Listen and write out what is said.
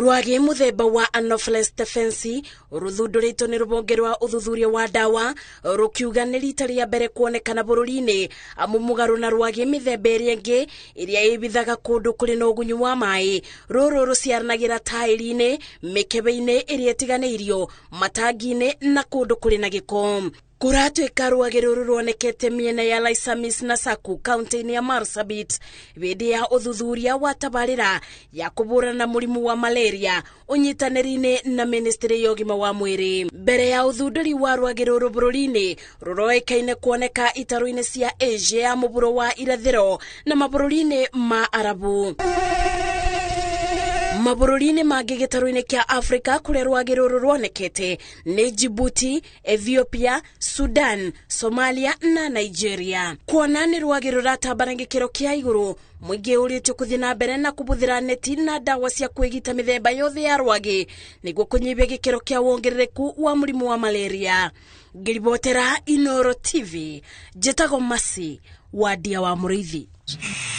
Rwagi muthemba wa Anopheles stephensi ruthundurito ni rubonge rwa uthuthuria wa dawa rukiuga ni rita ria mbere kuonekana bururi-ini amu mugaru na rwagi mithemba iria ingi iria ibithaga kundu kuri na ugunyu wa mai ruru ruciaranagira tairi-ini mikebe-ini iria itiganeirio matangi-ini na kundu kuri na giko. Kuratuika rwagi ruru ruonekete miena ya Laisamis na Saku kaunti-ini ya Marsabit bidi ya uthuthuria wa tabarira ya kubura na murimu wa malaria unyitaniri-ini na ministry ya ugima wa mwiri. Mbere ya uthunduri wa rwagi ruru bururi-ini ruroekaine kuoneka itaru-ini cia Asia ya muburo wa irathiro na mabururi-ini ma Arabu. Mabururi-ini mangi gitaru-ini kia Afrika kuria rwagi ruru ruonekete ni Djibouti, Ethiopia, Sudan, Somalia na Nigeria. Kuona ni rwagi ruratambara gikiro kia iguru, mwingi uritio kuthii na mbere na kubuthira neti na dawa cia kwigita mithemba yothe ya rwagi niguo kunyibia gikiro kia wongerereku wa murimu wa malaria. Ngiribotera Inooro TV, Jetago Masi, Wadia wa Muriithi.